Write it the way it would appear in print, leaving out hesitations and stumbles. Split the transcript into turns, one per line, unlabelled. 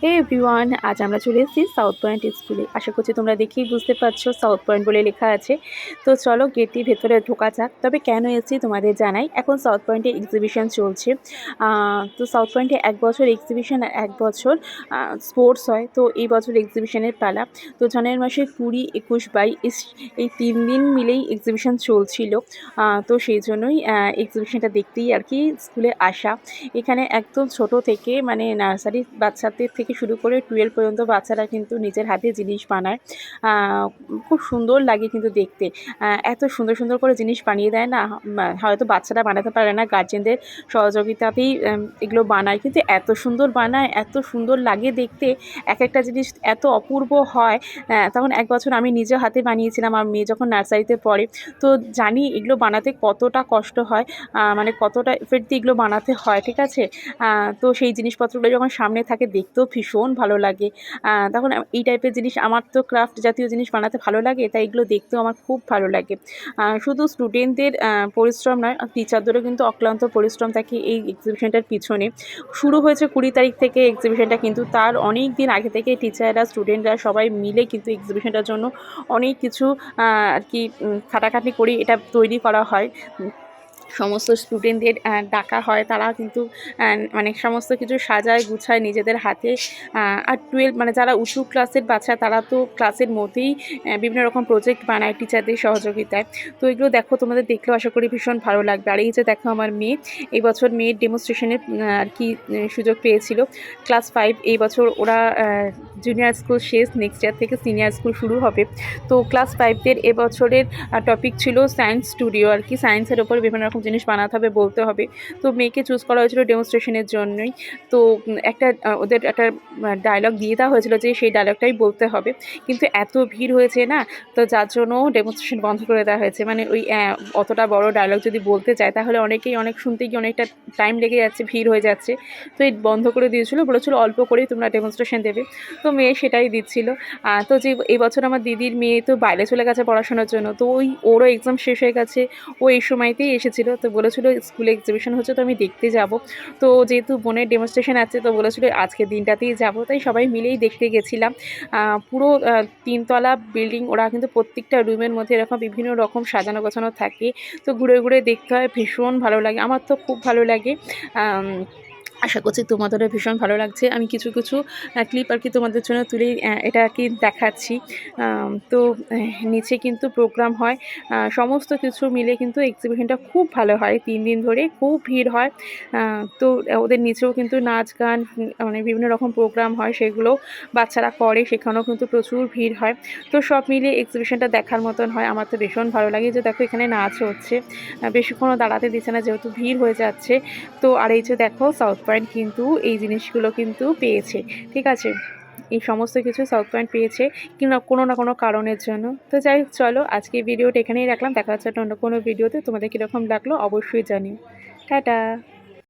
হে everyone, আজ আমরা চলে এসেছি সাউথ পয়েন্ট স্কুলে। আশা করছি তোমরা দেখেই বুঝতে পারছো সাউথ পয়েন্ট বলে লেখা আছে। তো চলো গেটটির ভেতরে ঢোকা যাক। তবে কেন এসেছি তোমাদের জানাই। এখন সাউথ পয়েন্টে এক্সিবিশন চলছে। তো সাউথ পয়েন্টে এক বছর এক্সিবিশন আর এক বছর স্পোর্টস হয়। তো এই বছর এক্সিবিশনের পালা। তো জানুয়ারি মাসে 20, 21, 22 এই 3 দিন মিলেই এক্সিবিশন চলছিল। তো সেই জন্যই এক্সিবিশনটা দেখতেই আর কি স্কুলে আসা। এখানে একদম ছোট থেকে মানে নার্সারি বাচ্চাদের থেকে শুরু করে 12 পর্যন্ত বাচ্চারা কিন্তু নিজের হাতে জিনিস বানায়। খুব সুন্দর লাগে কিন্তু দেখতে। এত সুন্দর সুন্দর করে জিনিস বানিয়ে দেয় না, হয়তো বাচ্চারা বানাতে পারে না, গার্জেনদের সহযোগিতাতেই এগুলো বানায়, কিন্তু এত সুন্দর বানায়, এত সুন্দর লাগে দেখতে। এক একটা জিনিস এত অপূর্ব হয়। তখন এক বছর আমি নিজে হাতে বানিয়েছিলাম, আমার মেয়ে যখন নার্সারিতে পড়ে। তো জানি এগুলো বানাতে কতটা কষ্ট হয়, মানে কতটা এফর্ট দিয়ে এগুলো বানাতে হয়, ঠিক আছে। তো সেই জিনিসপত্রগুলো যখন সামনে থাকে দেখতেও ভীষণ ভালো লাগে। তখন এই টাইপের জিনিস, আমার তো ক্রাফট জাতীয় জিনিস বানাতে ভালো লাগে, তাই এগুলো দেখতেও আমার খুব ভালো লাগে। শুধু স্টুডেন্টদের পরিশ্রম নয়, টিচারদেরও কিন্তু অক্লান্ত পরিশ্রম থাকে এই এক্সিবিশনটার পিছনে। শুরু হয়েছে 20 তারিখ থেকে এক্সিবিশনটা, কিন্তু তার অনেক দিন আগে থেকে টিচাররা, স্টুডেন্টরা সবাই মিলে কিন্তু এক্সিবিশনটার জন্য অনেক কিছু আর কি খাটাখাটনি করে এটা তৈরি করা হয়। সমস্ত স্টুডেন্টদের ডাকা হয়, তারা কিন্তু মানে সমস্ত কিছু সাজায় গুছায় নিজেদের হাতে। আর 12 মানে যারা উঁচু ক্লাসের বাচ্চা, তারা তো ক্লাসের মধ্যেই বিভিন্ন রকম প্রজেক্ট বানায় টিচারদের সহযোগিতায়। তো এগুলো দেখো, তোমাদের দেখলেও আশা করি ভীষণ ভালো লাগবে। আর এই যে দেখো আমার মেয়ে, এই বছর মেয়ের ডেমনস্ট্রেশনের আর কি সুযোগ পেয়েছিল। ক্লাস 5 এই বছর ওরা জুনিয়র স্কুল শেষ, নেক্সট ইয়ার থেকে সিনিয়র স্কুল শুরু হবে। তো ক্লাস 5দের এবছরের টপিক ছিল সায়েন্স স্টুডিও, আর কি সায়েন্সের ওপর বিভিন্ন রকম জিনিস বানাতে হবে, বলতে হবে। তো মেয়েকে চুজ করা হয়েছিল ডেমনস্ট্রেশনের জন্যই। তো একটা ওদের একটা ডায়লগ দিয়ে দেওয়া হয়েছিল যে সেই ডায়লগটাই বলতে হবে, কিন্তু এত ভিড় হয়েছে না, তো যার জন্য ডেমনস্ট্রেশন বন্ধ করে দেওয়া হয়েছে। মানে ওই অতটা বড় ডায়লগ যদি বলতে চায় তাহলে অনেকেই অনেক শুনতে গিয়ে অনেকটা টাইম লেগে যাচ্ছে, ভিড় হয়ে যাচ্ছে। তো এই বন্ধ করে দিয়েছিল, বলেছিল অল্প করেই তোমরা ডেমনস্ট্রেশন দেবে। তো মেয়ে সেটাই দিচ্ছিল। তো যে এই বছর আমার দিদির মেয়ে তো বাইরে চলে গেছে পড়াশোনার জন্য, তো ওরও এক্সাম শেষ হয়ে গেছে, ও এই সময়তেই এসেছিল। তো বলেছিল স্কুলে এক্সিবিশন হচ্ছে, তো আমি দেখতে যাব। তো যেহেতু বোনের ডেমনস্ট্রেশন আছে, তো বলেছিল আজকের দিনটাতেই যাব, তাই সবাই মিলেই দেখতে গেছিলাম। পুরো 3 তলা বিল্ডিং, ওরা কিন্তু প্রত্যেকটা রুমের মধ্যে এরকম বিভিন্ন রকম সাজানো গোছানো থাকে। তো ঘুরে ঘুরে দেখতে হয়, ভীষণ ভালো লাগে, আমার তো খুব ভালো লাগে। আশা করছি তোমাদেরও ভীষণ ভালো লাগছে। আমি কিছু কিছু ক্লিপ আর কি তোমাদের জন্য তুলে এটা আর কি দেখাচ্ছি। তো নিচে কিন্তু প্রোগ্রাম হয়, সমস্ত কিছু মিলে কিন্তু এক্সিবিশনটা খুব ভালো হয়, 3 দিন ধরে খুব ভিড় হয়। তো ওদের নিচেও কিন্তু নাচ গান মানে বিভিন্ন রকম প্রোগ্রাম হয়, সেগুলো বাচ্চারা করে, সেখানেও কিন্তু প্রচুর ভিড় হয়। তো সব মিলিয়ে এক্সিবিশনটা দেখার মতন হয়, আমার তো ভীষণ ভালো লাগে। যে দেখো এখানে নাচ হচ্ছে, বেশিক্ষণও দাঁড়াতে দিচ্ছে না যেহেতু ভিড় হয়ে যাচ্ছে। তো আর এই যে দেখো সাউথ পয়েন্ট কিন্তু এই জিনিসগুলো কিন্তু পেয়েছে, ঠিক আছে। এই সমস্ত কিছু সাউথ পয়েন্ট পেয়েছে কিংবা কোনো না কোনো কারণের জন্য। তো যাই হোক, চলো আজকে ভিডিওটা এখানেই রাখলাম, দেখা হচ্ছে অন্য কোনো ভিডিওতে। তোমাদের কীরকম লাগলো অবশ্যই জানিও। টাটা।